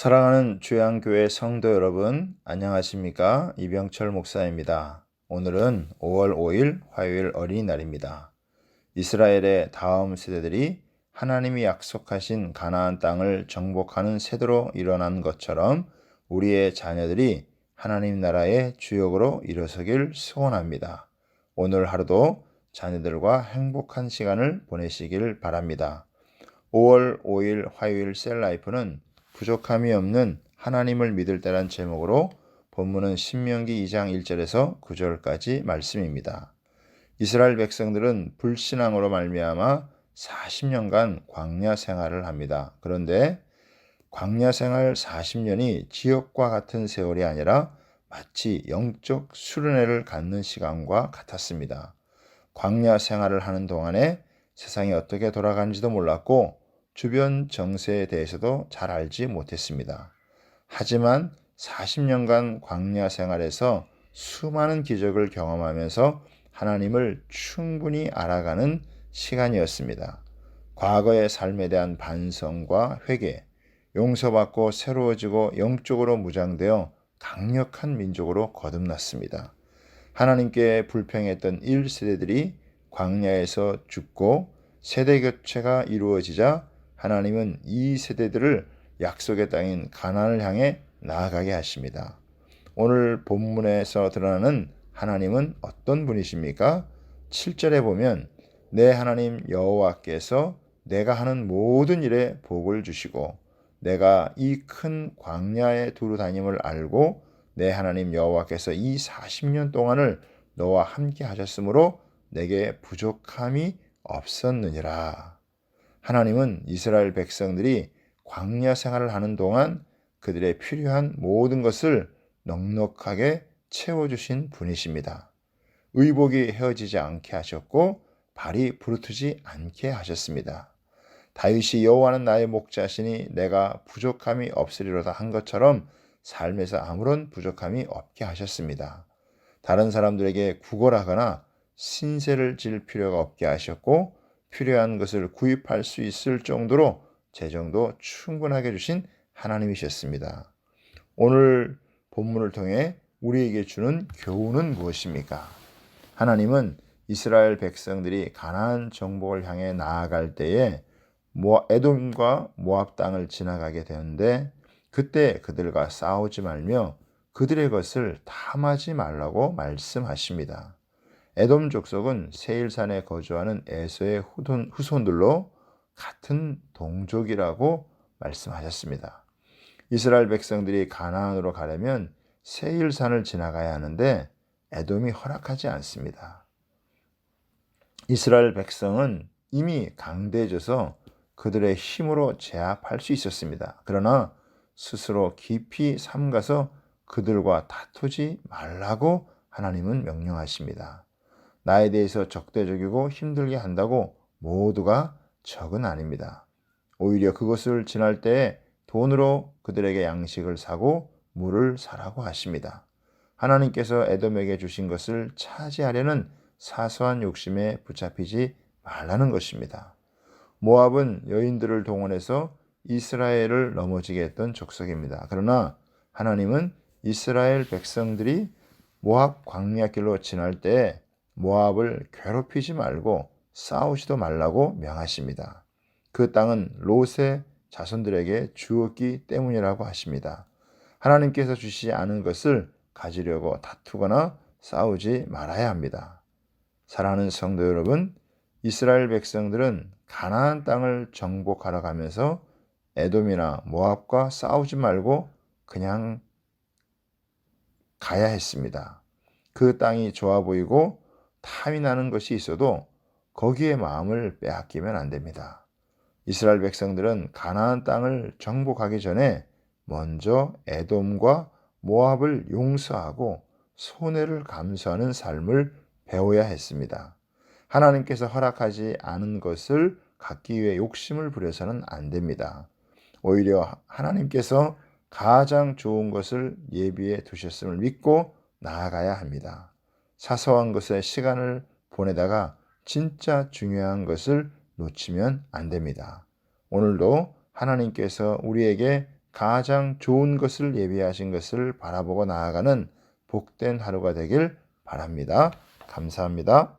사랑하는 주양교회 성도 여러분, 안녕하십니까? 이병철 목사입니다. 오늘은 5월 5일 화요일 어린이날입니다. 이스라엘의 다음 세대들이 하나님이 약속하신 가나안 땅을 정복하는 세대로 일어난 것처럼 우리의 자녀들이 하나님 나라의 주역으로 일어서길 소원합니다. 오늘 하루도 자녀들과 행복한 시간을 보내시길 바랍니다. 5월 5일 화요일 셀라이프는 부족함이 없는 하나님을 믿을 때란 제목으로 본문은 신명기 2장 1절에서 9절까지 말씀입니다. 이스라엘 백성들은 불신앙으로 말미암아 40년간 광야 생활을 합니다. 그런데 광야 생활 40년이 지옥과 같은 세월이 아니라 마치 영적 수련회를 갖는 시간과 같았습니다. 광야 생활을 하는 동안에 세상이 어떻게 돌아가는지도 몰랐고 주변 정세에 대해서도 잘 알지 못했습니다. 하지만 40년간 광야 생활에서 수많은 기적을 경험하면서 하나님을 충분히 알아가는 시간이었습니다. 과거의 삶에 대한 반성과 회개, 용서받고 새로워지고 영적으로 무장되어 강력한 민족으로 거듭났습니다. 하나님께 불평했던 1세대들이 광야에서 죽고 세대 교체가 이루어지자 하나님은 이 세대들을 약속의 땅인 가나안을 향해 나아가게 하십니다. 오늘 본문에서 드러나는 하나님은 어떤 분이십니까? 7절에 보면 내 하나님 여호와께서 내가 하는 모든 일에 복을 주시고 내가 이 큰 광야에 두루 다님을 알고 내 하나님 여호와께서 이 40년 동안을 너와 함께 하셨으므로 내게 부족함이 없었느니라. 하나님은 이스라엘 백성들이 광야 생활을 하는 동안 그들의 필요한 모든 것을 넉넉하게 채워주신 분이십니다. 의복이 헤어지지 않게 하셨고 발이 부르트지 않게 하셨습니다. 다윗이 여호와는 나의 목자시니 내가 부족함이 없으리로다 한 것처럼 삶에서 아무런 부족함이 없게 하셨습니다. 다른 사람들에게 구걸하거나 신세를 질 필요가 없게 하셨고 필요한 것을 구입할 수 있을 정도로 재정도 충분하게 주신 하나님이셨습니다. 오늘 본문을 통해 우리에게 주는 교훈은 무엇입니까? 하나님은 이스라엘 백성들이 가나안 정복을 향해 나아갈 때에 에돔과 모압 땅을 지나가게 되는데 그때 그들과 싸우지 말며 그들의 것을 탐하지 말라고 말씀하십니다. 에돔 족속은 세일산에 거주하는 에서의 후손들로 같은 동족이라고 말씀하셨습니다. 이스라엘 백성들이 가나안으로 가려면 세일산을 지나가야 하는데 에돔이 허락하지 않습니다. 이스라엘 백성은 이미 강대해져서 그들의 힘으로 제압할 수 있었습니다. 그러나 스스로 깊이 삼가서 그들과 다투지 말라고 하나님은 명령하십니다. 나에 대해서 적대적이고 힘들게 한다고 모두가 적은 아닙니다. 오히려 그것을 지날 때에 돈으로 그들에게 양식을 사고 물을 사라고 하십니다. 하나님께서 에돔에게 주신 것을 차지하려는 사소한 욕심에 붙잡히지 말라는 것입니다. 모압은 여인들을 동원해서 이스라엘을 넘어지게 했던 족속입니다. 그러나 하나님은 이스라엘 백성들이 모압 광야길로 지날 때 모압을 괴롭히지 말고 싸우지도 말라고 명하십니다. 그 땅은 롯의 자손들에게 주었기 때문이라고 하십니다. 하나님께서 주시지 않은 것을 가지려고 다투거나 싸우지 말아야 합니다. 사랑하는 성도 여러분, 이스라엘 백성들은 가나안 땅을 정복하러 가면서 에돔이나 모압과 싸우지 말고 그냥 가야 했습니다. 그 땅이 좋아 보이고 탐이 나는 것이 있어도 거기에 마음을 빼앗기면 안 됩니다. 이스라엘 백성들은 가나안 땅을 정복하기 전에 먼저 에돔과 모압을 용서하고 손해를 감수하는 삶을 배워야 했습니다. 하나님께서 허락하지 않은 것을 갖기 위해 욕심을 부려서는 안 됩니다. 오히려 하나님께서 가장 좋은 것을 예비해 두셨음을 믿고 나아가야 합니다. 사소한 것에 시간을 보내다가 진짜 중요한 것을 놓치면 안 됩니다. 오늘도 하나님께서 우리에게 가장 좋은 것을 예비하신 것을 바라보고 나아가는 복된 하루가 되길 바랍니다. 감사합니다.